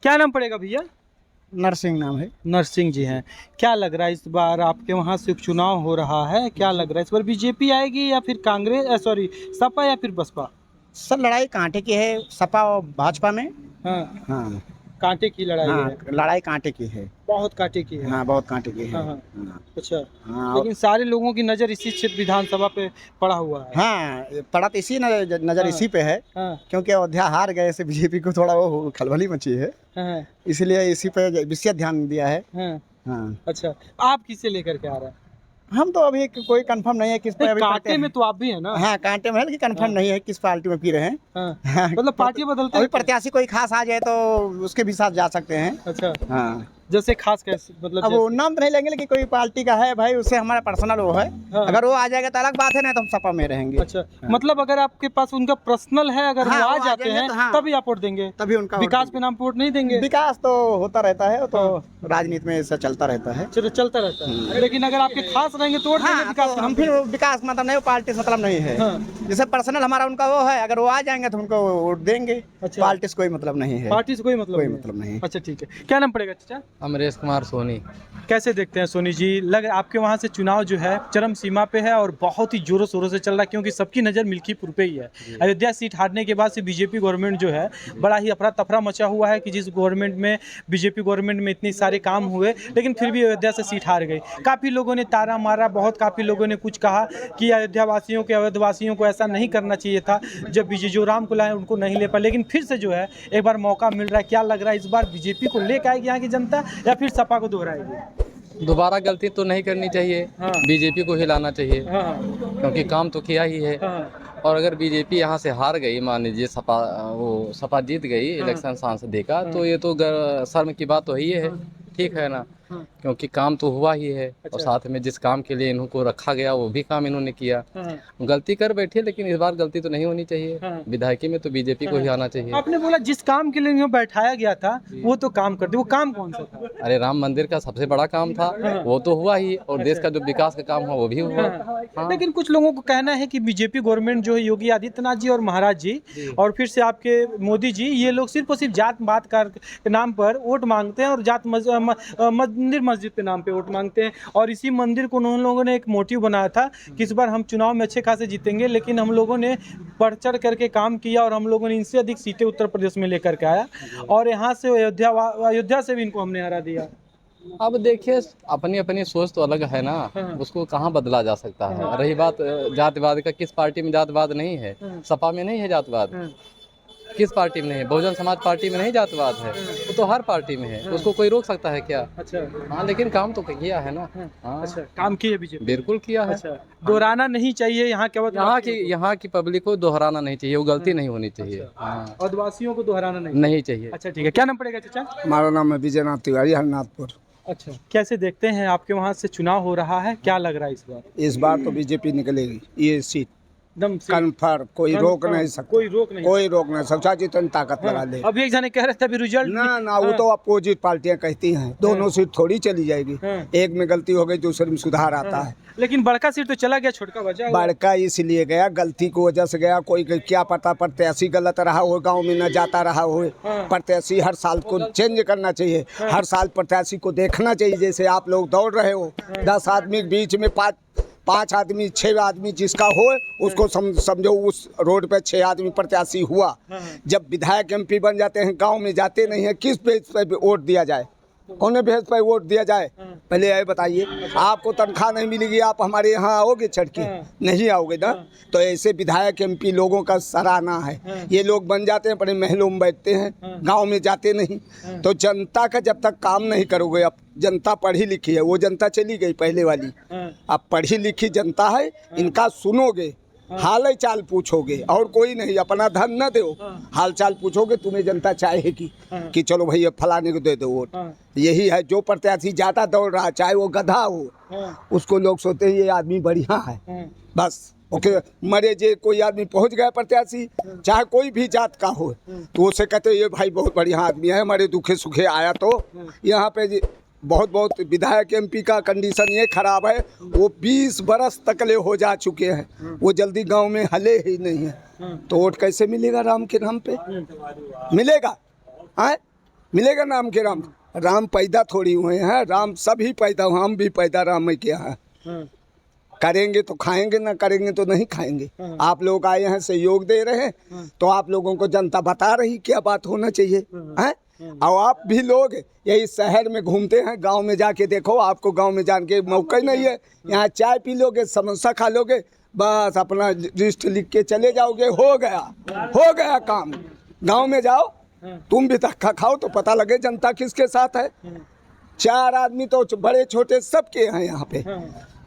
क्या नाम पड़ेगा भैया? नरसिंह नाम है। नरसिंह जी हैं। क्या लग रहा है इस बार आपके वहाँ से उपचुनाव हो रहा है, क्या लग रहा है इस बार बीजेपी आएगी या फिर कांग्रेस, सॉरी सपा या फिर बसपा? सर लड़ाई कांटे की है, सपा और भाजपा में। हाँ, हाँ कांटे की लड़ाई हाँ, है। लड़ाई कांटे की है। बहुत कांटे की है। हाँ बहुत कांटे की है। हाँ हाँ। हाँ अच्छा, हाँ लेकिन सारे लोगों की नज़र इसी क्षेत्र विधानसभा पे पड़ा हुआ है। हाँ, पड़ा तो इसी नजर हाँ, इसी पे है, हाँ क्योंकि अयोध्या हार गए से बीजेपी को थोड़ा वो खलबली मची है, हाँ इसलिए इसी पे विशेष ध्यान दिया है। हाँ। हाँ, अच्छा, आप किसे लेकर के आ रहे हैं? हम तो अभी कोई कंफर्म नहीं है किस पे नहीं, अभी कांटे में तो आप भी है ना? हाँ कांटे में है, लेकिन कंफर्म हाँ। नहीं है किस पार्टी में पी रहे हैं। हाँ, हाँ, मतलब पार्टी बदलते अभी रहते हैं? प्रत्याशी कोई खास आ जाए तो उसके भी साथ जा सकते हैं। अच्छा, हाँ, जैसे खास कैसे, मतलब अब वो जैसे? नाम तो नहीं लेंगे, लेकिन कोई पार्टी का है भाई, उससे हमारा पर्सनल वो है। हाँ। अगर वो आ जाएगा तो अलग बात है, ना तो हम सपा में रहेंगे। अच्छा, हाँ। मतलब अगर आपके पास उनका पर्सनल है, अगर हाँ, वो आ वो आ जाते जाएंगे हैं तो हाँ, तभी आप वोट देंगे? तभी उनका वोट विकास देंगे। पे नाम पे वोट नहीं देंगे? विकास तो होता रहता है, वो तो हाँ। राजनीति में ऐसा चलता रहता है। चलो, चलता रहता है, लेकिन अगर आपके खास रहेंगे तो वोट देंगे हाँ, विकास तो पे हम नाम फिर पे? विकास मतलब नहीं, वो पार्टी से मतलब नहीं है। हाँ। जैसे पर्सनल हमारा उनका वो है, अगर वो आ जाएंगे तो उनको वोट देंगे। अच्छा। पार्टी से कोई मतलब नहीं है। पार्टी से कोई मतलब कोई नहीं मतलब नहीं है। है। अच्छा ठीक है, क्या नाम पड़ेगा चाचा? अमरेश कुमार सोनी। कैसे देखते हैं सोनी जी, लग आपके वहाँ से चुनाव जो है चरम सीमा पे है और बहुत ही जोरों शोरों से चल रहा है, क्योंकि सबकी नज़र मिल्कीपुर पे ही है। अयोध्या सीट हारने के बाद से बीजेपी गवर्नमेंट जो है बड़ा ही अफरा तफरा मचा हुआ है कि जिस गवर्नमेंट में, बीजेपी गवर्नमेंट में इतने सारे काम हुए, लेकिन फिर भी अयोध्या से सीट हार गई। काफ़ी लोगों ने तारा मारा, बहुत काफ़ी लोगों ने कुछ कहा कि अयोध्या वासियों के, अवध वासियों को ऐसा नहीं करना चाहिए था, जब जो राम को लाए उनको नहीं ले पाए, लेकिन फिर से जो है एक बार मौका मिल रहा है। क्या लग रहा है इस बार बीजेपी को लेकर आएगी यहाँ की जनता या फिर सपा को दोहराएगी? दोबारा गलती तो नहीं करनी चाहिए, हाँ। बीजेपी को हिलाना चाहिए, हाँ क्योंकि काम तो किया ही है। हाँ और अगर बीजेपी यहाँ से हार गई, मान लीजिए सपा जीत गई हाँ। इलेक्शन सांसद का, हाँ। तो ये तो शर्म की बात तो ही है। ठीक है ना, हाँ। क्योंकि काम तो हुआ ही है। और अच्छा। साथ में जिस काम के लिए इनको रखा गया वो भी काम इन्होंने किया। हाँ। गलती कर बैठे, लेकिन इस बार गलती तो नहीं होनी चाहिए। हाँ। विधायकी में तो बीजेपी को ही आना चाहिए। आपने बोला जिस काम के लिए इन्हें बैठाया गया था वो तो काम कर दे, वो काम कौन सा था? अरे राम मंदिर का सबसे बड़ा काम था, वो तो हुआ ही, और देश का जो विकास का काम हुआ वो भी हुआ। हाँ। लेकिन कुछ लोगों को कहना है कि बीजेपी गवर्नमेंट जो है योगी आदित्यनाथ जी और महाराज जी और फिर से आपके मोदी जी, ये लोग सिर्फ और सिर्फ जात पात के नाम पर वोट मांगते हैं और जात मंदिर मस्जिद के नाम पे वोट मांगते हैं। और इसी मंदिर को उन लोगों ने एक मोटिव बनाया था कि इस बार हम चुनाव में अच्छे खासे जीतेंगे, लेकिन हम लोगों ने बढ़ चढ़ करके काम किया और हम लोगों ने इनसे अधिक सीटें उत्तर प्रदेश में लेकर के आया, और यहाँ से अयोध्या से भी इनको हमने हरा दिया। अब देखिए, अपनी अपनी सोच तो अलग है ना, हाँ। उसको कहाँ बदला जा सकता है। रही बात जातिवाद का, किस पार्टी में जातिवाद नहीं है? सपा में नहीं है जातिवाद। किस पार्टी में नहीं है? बहुजन समाज पार्टी में नहीं जातिवाद है, वो तो हर पार्टी में है। उसको कोई रोक सकता है क्या? अच्छा। हाँ, लेकिन काम तो किया है ना। हाँ, अच्छा, काम किए बीजेपी? बिल्कुल किया है। अच्छा, दोहराना नहीं चाहिए यहाँ के यहाँ की पब्लिक को दोहराना नहीं चाहिए, वो गलती नहीं होनी चाहिए। हाँ, आदिवासियों को दोहराना नहीं चाहिए। अच्छा ठीक है, क्या नाम पड़ेगा चाचा? हमारा नाम है विजयनाथ तिवारी, हरनाथपुर। अच्छा, कैसे देखते हैं आपके वहाँ से चुनाव हो रहा है, क्या लग रहा है इस बार? इस बार तो बीजेपी निकलेगी, ये सीट एकदम से कन्फर्म, कोई रोक नहीं सकता। कोई रोक नहीं। कोई रोक नहीं सकता, जितनी ताकत लगा ले। अभी एक जने कह रहे थे अभी रिजल्ट ना ना, वो तो अपोजिट पार्टियां कहती हैं दोनों सीट थोड़ी चली जाएगी। एक में गलती हो गई, दूसरे में सुधार आता है। लेकिन बड़का सीट तो चला गया, छोटका बचा हुआ। बड़का इसलिए गया, गलती की वजह से गया। कोई क्या पता प्रत्याशी गलत रहा हो, गांव में न जाता रहा हो। प्रत्याशी हर साल को चेंज करना चाहिए, हर साल प्रत्याशी को देखना चाहिए। जैसे आप लोग दौड़ रहे हो, 10 आदमी के बीच में पाँच आदमी, 6 आदमी जिसका हो उसको समझो उस रोड पे 6 आदमी प्रत्याशी हुआ। जब विधायक MP बन जाते हैं, गांव में जाते नहीं है, किस बेस पे वोट दिया जाए? कौन बेस पे वोट दिया जाए? पहले ये बताइए। आपको तनख्वाह नहीं मिलेगी, आप हमारे यहाँ आओगे चढ़ के? नहीं आओगे ना। तो ऐसे विधायक MP लोगों का सराहना है। ये लोग बन जाते हैं, बड़े महलों में बैठते हैं, गांव में जाते नहीं। तो जनता का जब तक काम नहीं करोगे, अब जनता पढ़ी लिखी है, वो जनता चली गई पहले वाली। अब पढ़ी लिखी जनता है, इनका सुनोगे, हाल चाल पूछोगे, और कोई नहीं। अपना धन न दो, हाल चाल पूछोगे, तुम्हें जनता चाहेगी कि चलो भैया फलाने को दे दो वोट। यही है, जो प्रत्याशी ज्यादा दौड़ रहा, चाहे वो गधा हो, उसको लोग सोचते हैं ये आदमी बढ़िया है। बस ओके, मरे जे कोई आदमी पहुंच गया प्रत्याशी, चाहे कोई भी जात का हो, तो उसे कहते ये भाई बहुत बढ़िया आदमी है, हमारे दुखे सुखे आया। तो यहाँ पे बहुत विधायक MP का कंडीशन ये खराब है, वो 20 बरस तकले हो जा चुके हैं, वो जल्दी गांव में हले ही नहीं है। तो वोट कैसे मिलेगा राम के नाम पे? मिलेगा? हाँ, मिलेगा नाम के राम? राम पैदा थोड़ी हुए हैं, राम सभी पैदा हुए, हम भी पैदा राम में किया है। करेंगे तो खाएंगे, ना करेंगे तो नहीं खाएंगे। आप लोग आए हैं, सहयोग दे रहे हैं, तो आप लोगों को जनता बता रही क्या बात होना चाहिए हैं। और आप भी लोग यही शहर में घूमते हैं, गांव में जाके देखो, आपको गांव में जाने के मौका ही नहीं है। यहाँ चाय पी लोगे, समोसा खा लोगे, बस अपना लिस्ट लिख के चले जाओगे, हो गया काम। गांव में जाओ, तुम भी धक्का खाओ तो पता लगे जनता किसके साथ है। 4 आदमी तो बड़े छोटे सबके हैं यहाँ पे,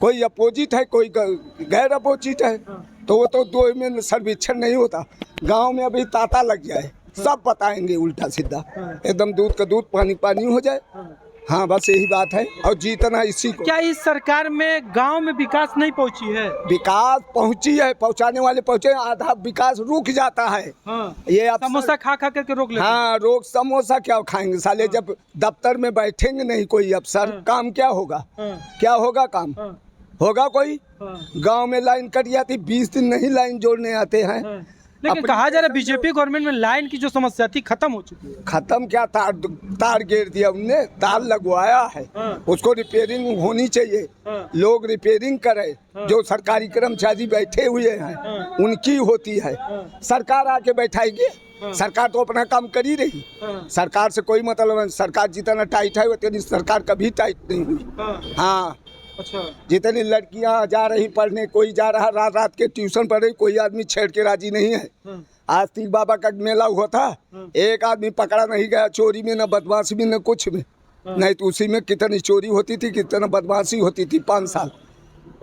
कोई अपोजिट है, कोई गैर अपोजिट है, तो वो तो दो में सर्वेक्षण नहीं होता। गांव में अभी तांता लग जाए, सब बताएंगे उल्टा सीधा, एकदम दूध का दूध पानी पानी हो जाए। हाँ, बस यही बात है। और जीतना इसी को। क्या इस सरकार में गांव में विकास नहीं पहुंची है? विकास पहुंची है, पहुंचाने वाले पहुंचे, आधा विकास रुक जाता है। ये आप समोसा खा करके रोक लेते हैं। हाँ, रोक समोसा क्या खाएंगे साले, जब दफ्तर में बैठेंगे नहीं कोई अफसर, काम क्या होगा? क्या होगा काम? होगा कोई? गांव में लाइन कट जाती, 20 दिन नहीं लाइन जोड़ने आते हैं। लेकिन कहा जा रहा है बीजेपी गवर्नमेंट में लाइन की जो समस्या थी खत्म हो चुकी है। खत्म क्या, तार गिर दिया उनने, तार लगवाया है, उसको रिपेयरिंग होनी चाहिए। लोग रिपेयरिंग करे, जो सरकारी कर्मचारी बैठे हुए हैं उनकी होती है। सरकार आके बैठाएगी? सरकार तो अपना काम कर ही रही। सरकार से कोई मतलब नहीं, सरकार जितना टाइट है उतनी सरकार कभी टाइट नहीं हुई। हाँ, अच्छा, जितनी लड़कियां जा रही पढ़ने, कोई जा रहा रात रात के ट्यूशन पढ़ रही, कोई आदमी छेड़ के राजी नहीं है। आज तीक बाबा का मेला हुआ था, एक आदमी पकड़ा नहीं गया चोरी में, न बदमाशी में, न कुछ में। नहीं तो उसी में कितनी चोरी होती थी, कितना बदमाशी होती थी 5 साल।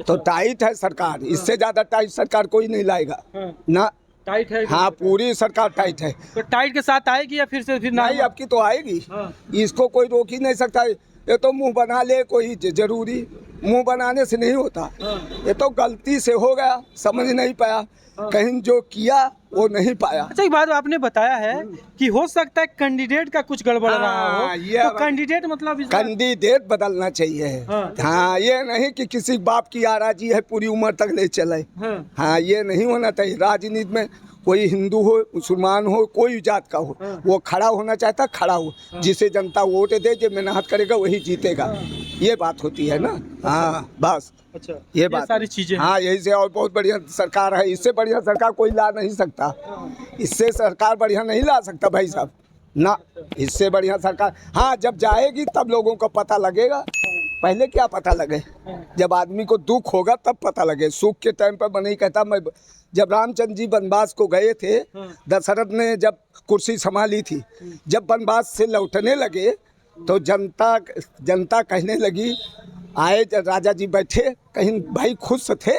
तो टाइट है सरकार, इससे ज्यादा टाइट सरकार कोई नहीं लाएगा ना। टाइट है? हाँ, पूरी सरकार टाइट है। तो टाइट के साथ आएगी या फिर नहीं, अब की तो आएगी। इसको कोई रोक ही नहीं सकता। ये तो मुंह बना ले कोई, जरूरी मुंह बनाने से नहीं होता। ये तो गलती से हो गया, समझ नहीं पाया, कहीं जो किया वो नहीं पाया। अच्छा, एक बात आपने बताया है कि हो सकता है कैंडिडेट का कुछ गड़बड़ रहा हो, तो कैंडिडेट मतलब कैंडिडेट बदलना चाहिए। हाँ, ये नहीं कि किसी बाप की आराजी है पूरी उम्र तक ले चले। हाँ, ये नहीं होना चाहिए। राजनीति में कोई हिंदू हो, मुसलमान हो, कोई जात का हो, वो खड़ा होना चाहता खड़ा हो, जिसे जनता वोट दे, जो मेहनत करेगा वही जीतेगा। ये बात होती है ना। हाँ, बस। अच्छा, ये बात सारी चीजें। हाँ, यही से। और बहुत बढ़िया सरकार है, इससे बढ़िया सरकार कोई ला नहीं सकता। इससे सरकार बढ़िया नहीं ला सकता भाई साहब ना, इससे बढ़िया सरकार। हाँ, जब जाएगी तब लोगों को पता लगेगा। पहले क्या पता लगे? जब आदमी को दुख होगा तब पता लगे। सुख के टाइम पर मैं नहीं कहता। मैं जब रामचंद्र जी वनवास को गए थे, दशरथ ने जब कुर्सी संभाली थी, जब वनवास से लौटने लगे तो जनता कहने लगी, आए राजा जी बैठे, कहीं भाई खुश थे,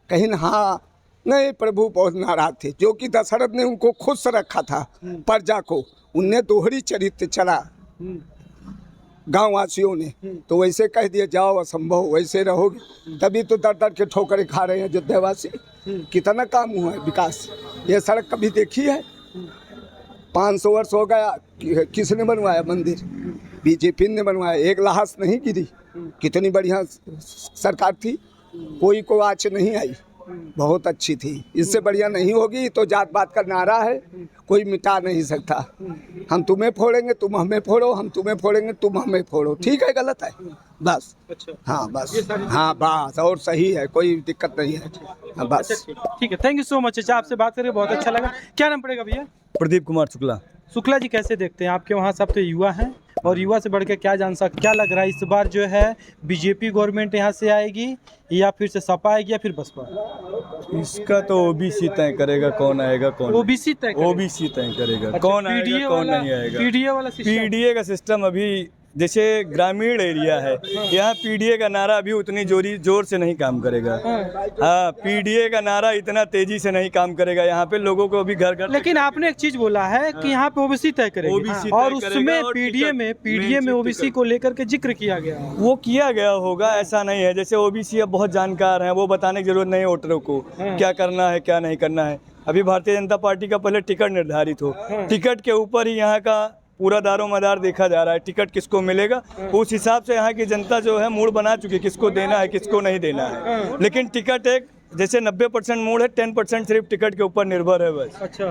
कहीं हाँ नहीं, प्रभु बहुत नाराज थे। जो कि दशरथ ने उनको खुश रखा था, प्रजा को, उनने दोहरी चरित्र चला गाँव वासियों ने। तो वैसे कह दिया, जाओ असंभव, वैसे रहोगे। तभी तो दर दर के ठोकरें खा रहे हैं अयोध्यावासी। कितना काम हुआ है विकास? ये सड़क कभी देखी है? 500 वर्ष हो गया, किसने बनवाया मंदिर? बीजेपी ने बनवाया। एक लाश नहीं गिरी। कितनी बढ़िया सरकार थी, कोई को आँच नहीं आई, बहुत अच्छी थी। इससे बढ़िया नहीं होगी तो जात पात का नारा है, कोई मिटा नहीं सकता। हम तुम्हें फोड़ेंगे, तुम हमें फोड़ो, हम तुम्हें फोड़ेंगे, तुम हमें फोड़ो। ठीक है, गलत है? बस। अच्छा, हाँ बस। हाँ बस, और सही है, कोई दिक्कत नहीं है। हाँ बस, ठीक है। थैंक यू सो मच चाचा, आपसे बात करके बहुत अच्छा लगा। क्या नाम पड़ेगा भैया? प्रदीप कुमार शुक्ला। शुक्ला जी, कैसे देखते हैं आपके वहाँ सब तो युवा हैं, और युवा से बढ़कर क्या क्या लग रहा है इस बार जो है बीजेपी गवर्नमेंट यहाँ से आएगी या फिर से सपा आएगी या फिर बसपा? इसका तो ओबीसी तय करेगा कौन आएगा कौन। ओबीसी तय करेगा? ओबीसी तय करेगा। अच्छा, कौन आएगा कौन नहीं आएगा। पीडीए वाला सिस्टम? पीडीए का सिस्टम अभी जैसे ग्रामीण एरिया है, यहाँ पीडीए का नारा अभी उतनी जोर से नहीं काम करेगा। हाँ, पीडीए का नारा इतना तेजी से नहीं काम करेगा। यहाँ पे लोगों को अभी घर घर। लेकिन आपने एक चीज बोला है कि यहाँ पे ओबीसी तय करेगी, और उसमें पीडीए में ओबीसी को लेकर के जिक्र किया गया। वो किया गया होगा, ऐसा नहीं है। जैसे ओबीसी अब बहुत जानकार हैं, वो बताने की जरूरत नहीं है वोटरों को क्या करना है क्या नहीं करना है। अभी भारतीय जनता पार्टी का पहले टिकट निर्धारित हो, टिकट के ऊपर ही यहाँ का पूरा दारोमदार देखा जा रहा है। टिकट किसको मिलेगा उस हिसाब से यहाँ की जनता जो है मूड बना चुकी है, किसको देना है किसको नहीं देना है। लेकिन टिकट एक जैसे 90% मूड है, 10% सिर्फ टिकट के ऊपर निर्भर है बस। अच्छा,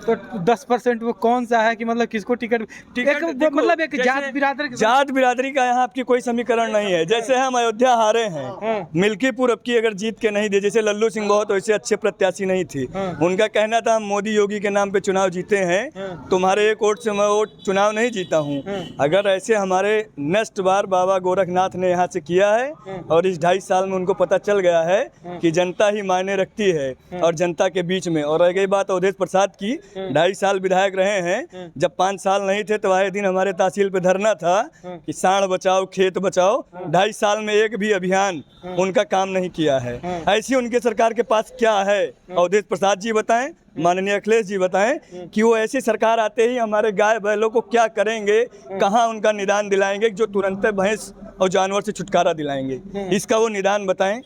तो 10% वो कौन सा है कि मतलब किसको टिकट देखो, मतलब एक जैसे जात बिरादर जात बिरादरी का यहाँ आपकी कोई समीकरण नहीं है। जैसे हम अयोध्या हारे हैं, मिल्कीपुर अब की अगर जीत के नहीं दे, जैसे लल्लू सिंह बहुत वैसे अच्छे प्रत्याशी नहीं थे, उनका कहना था हम मोदी योगी के नाम पे चुनाव जीते हैं, तुम्हारे एक वोट से मैं वो चुनाव नहीं जीता हूँ। अगर ऐसे हमारे नेक्स्ट बार बाबा गोरखनाथ ने यहाँ से किया है और इस 2.5 साल में उनको पता चल गया है कि जनता ही मायने रखती है और जनता के बीच में। और रह गई बात अवधेश प्रसाद की, 2.5 साल विधायक रहे हैं, जब 5 साल नहीं थे तो आए दिन हमारे तहसील पे धरना था कि सांड बचाओ खेत बचाओ। 2.5 साल में एक भी अभियान उनका काम नहीं किया है। ऐसी उनके सरकार के पास क्या है? अवधेश प्रसाद जी बताएं, माननीय अखिलेश जी बताएं कि वो ऐसी सरकार आते ही हमारे गाय बैलों को क्या करेंगे, कहाँ उनका निदान दिलाएंगे जो तुरंत भैंस और जानवर से छुटकारा दिलाएंगे। इसका वो निदान बताएं।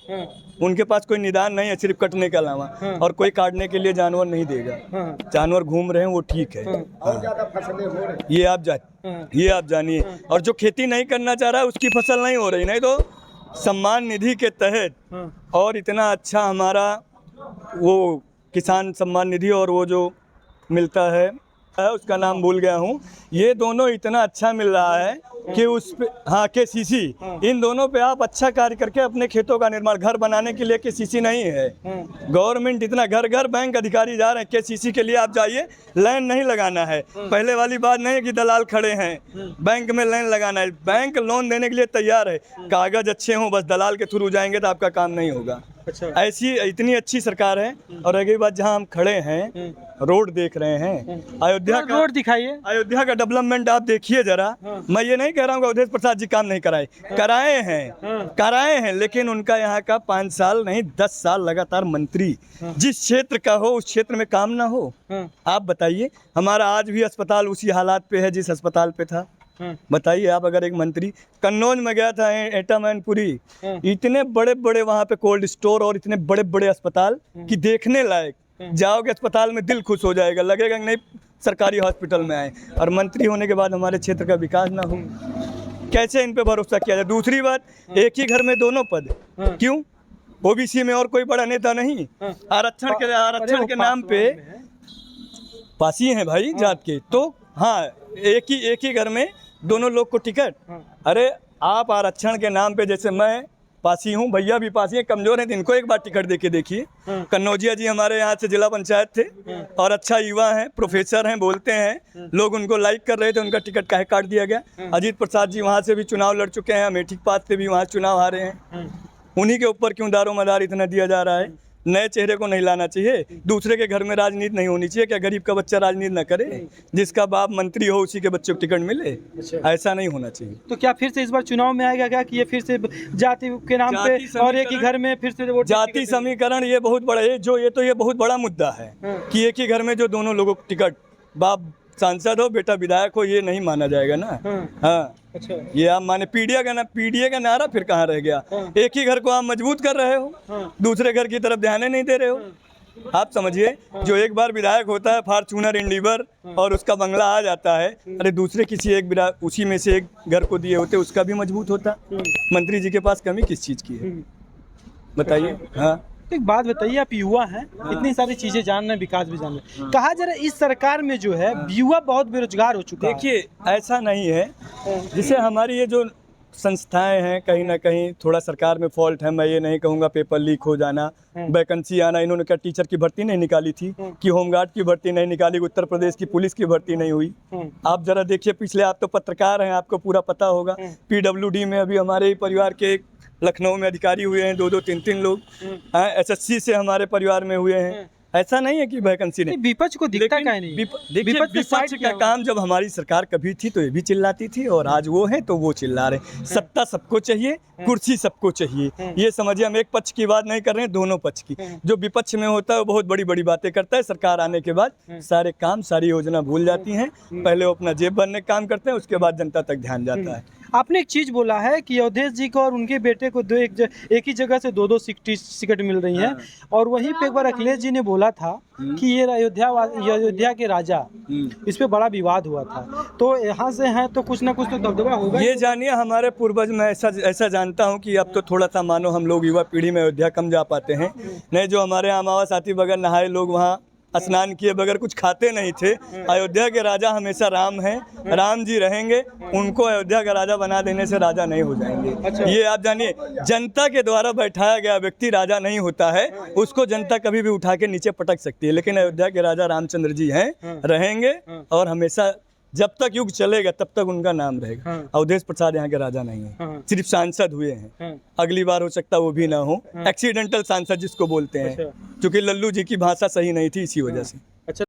उनके पास कोई निदान नहीं है सिर्फ कटने के अलावा, और कोई काटने के लिए जानवर नहीं देगा। जानवर घूम रहे हैं वो ठीक है, ये आप जानिए। और जो खेती नहीं करना चाह रहा है उसकी फसल नहीं हो रही। नहीं तो सम्मान निधि के तहत और इतना अच्छा हमारा वो किसान सम्मान निधि और वो जो मिलता है उसका नाम भूल गया हूँ, ये दोनों इतना अच्छा मिल रहा है कि उस पे हाँ KCC, इन दोनों पे आप अच्छा कार्य करके अपने खेतों का निर्माण, घर बनाने के लिए KCC नहीं है। गवर्नमेंट इतना घर घर बैंक अधिकारी जा रहे हैं, KCC के लिए आप जाइए, लाइन नहीं लगाना है। पहले वाली बात नहीं है कि दलाल खड़े हैं, बैंक में लाइन लगाना है। बैंक लोन देने के लिए तैयार है, कागज अच्छे हों, बस दलाल के थ्रू जाएंगे तो आपका काम नहीं होगा। अच्छा। ऐसी इतनी अच्छी सरकार है। और रह गई बात जहाँ हम खड़े हैं, रोड देख रहे हैं, अयोध्या का रोड दिखाइए। अयोध्या का डेवलपमेंट आप देखिए जरा। मैं ये नहीं कह रहा हूँ कि अवधेश प्रसाद जी काम नहीं कराए हैं, लेकिन उनका यहाँ का 5 साल नहीं 10 साल लगातार मंत्री, जिस क्षेत्र का हो उस क्षेत्र में काम ना हो। आप बताइए, हमारा आज भी अस्पताल उसी हालात पे है जिस अस्पताल पे था। बताइए आप, अगर एक मंत्री, कन्नौज में गया था एटा मैनपुरी, इतने बड़े बड़े वहाँ पे कोल्ड स्टोर और इतने बड़े बड़े अस्पताल कि देखने लायक, जाओगे अस्पताल में दिल खुश हो जाएगा, लगेगा कि नहीं सरकारी हॉस्पिटल में आए। और मंत्री होने के बाद हमारे क्षेत्र का विकास ना हो, कैसे इन पे भरोसा किया जाए? दूसरी बात, एक ही घर में दोनों पद क्यों? ओबीसी में और कोई बड़ा नेता नहीं, आरक्षण के नाम पे पासी हैं भाई जात के, तो हाँ एक ही घर में दोनों लोग को टिकट। अरे आप आरक्षण के नाम पे, जैसे मैं पासी हूँ, भैया भी पासी हैं, कमजोर हैं, तो इनको एक बार टिकट दे के देखिए। कन्नौजिया जी हमारे यहाँ से जिला पंचायत थे और अच्छा युवा हैं, प्रोफेसर हैं, बोलते हैं, लोग उनको लाइक कर रहे थे, उनका टिकट काहे काट दिया गया? अजीत प्रसाद जी वहाँ से भी चुनाव लड़ चुके हैं, अमेठी पास से भी वहाँ चुनाव हारे हैं, उन्हीं के ऊपर क्यों दारोमदार इतना दिया जा रहा है? नए चेहरे को नहीं लाना चाहिए, दूसरे के घर में राजनीति नहीं होनी चाहिए। क्या गरीब का बच्चा राजनीति ना करे? जिसका बाप मंत्री हो उसी के बच्चे को टिकट मिले? ऐसा नहीं होना चाहिए। तो क्या फिर से इस बार चुनाव में आएगा क्या कि ये फिर से जाति के नाम पे और एक ही घर में फिर से वोट? जाति समीकरण ये बहुत बड़ा है, ये बहुत बड़ा मुद्दा है कि एक ही घर में जो दोनों लोगों को टिकट, बाप सांसद हो बेटा विधायक हो, ये नहीं माना जाएगा ना। हाँ अच्छा, ये आप माने पीडीए का नारा फिर कहाँ रह गया? एक ही घर को आप मजबूत कर रहे हो, दूसरे घर की तरफ ध्यान नहीं दे रहे हो। आप समझिए, जो एक बार विधायक होता है फॉर्च्यूनर इंडिवर और उसका बंगला आ जाता है, अरे दूसरे किसी एक उसी में से एक घर को दिए होते उसका भी मजबूत होता। मंत्री जी के पास कमी किस चीज़ की है बताइए? हाँ, एक बात बताइए, आप युवा हैं, इतनी सारी चीजें जान रहे हैं, विकास भी जान रहे हैं, कहा जरा इस सरकार में जो है युवा बहुत बेरोजगार हो चुका है। देखिए ऐसा नहीं है, जिसे हमारी ये जो संस्थाएं हैं कहीं ना कहीं थोड़ा सरकार में फॉल्ट है। मैं ये नहीं कहूँगा पेपर लीक हो जाना, वैकेंसी आना, इन्होंने क्या टीचर की भर्ती नहीं निकाली थी कि होमगार्ड की भर्ती नहीं निकाली, उत्तर प्रदेश की पुलिस की भर्ती नहीं हुई? आप जरा देखिए पिछले, आप तो पत्रकार हैं, आपको पूरा पता होगा। PWD में अभी हमारे ही परिवार के एक लखनऊ में अधिकारी हुए हैं, 2-2, 3-3 लोग। SSC से हमारे परिवार में हुए हैं। ऐसा नहीं है कि वैकेंसी नहीं। विपक्ष को दिखता काहे नहीं? विपक्ष का काम, जब हमारी सरकार कभी थी तो ये भी चिल्लाती थी, और आज वो है तो वो चिल्ला रहे। सत्ता सबको चाहिए, कुर्सी सबको चाहिए, ये समझिए। हम एक पक्ष की बात नहीं कर रहे हैं, दोनों पक्ष की। जो विपक्ष में होता है वो बहुत बड़ी बड़ी बातें करता है, सरकार आने के बाद सारे काम, सारी योजना भूल जाती हैं। पहले वो अपना जेब भरने का काम करते हैं, उसके बाद जनता तक ध्यान जाता है। आपने एक चीज बोला है कि अवधेश जी को और उनके बेटे को एक ही जगह से दो टिकट मिल रही हैं, और वहीं पे एक बार अखिलेश जी ने बोला था कि ये अयोध्या के राजा, इस पे बड़ा विवाद हुआ था। तो यहाँ से हैं तो कुछ ना कुछ तो दबदबा होगा। ये जानिए, हमारे पूर्वज, मैं ऐसा जानता हूँ कि अब तो थोड़ा सा मानो हम लोग युवा पीढ़ी में अयोध्या कम जा पाते हैं। नहीं, जो हमारे यहाँ अमावस साथी बगैर नहाए लोग वहाँ स्नान किए बगैर कुछ खाते नहीं थे। अयोध्या के राजा हमेशा राम हैं, राम जी रहेंगे। उनको अयोध्या का राजा बना देने से राजा नहीं हो जाएंगे। ये आप जानिए, जनता के द्वारा बैठाया गया व्यक्ति राजा नहीं होता है, उसको जनता कभी भी उठा के नीचे पटक सकती है। लेकिन अयोध्या के राजा रामचंद्र जी हैं, रहेंगे, और हमेशा जब तक युग चलेगा तब तक उनका नाम रहेगा। अवधेश प्रसाद यहाँ के राजा नहीं है, सिर्फ सांसद हुए हैं। अगली बार हो सकता वो भी ना हो, एक्सीडेंटल सांसद जिसको बोलते हैं, क्योंकि लल्लू जी की भाषा सही नहीं थी, इसी वजह से।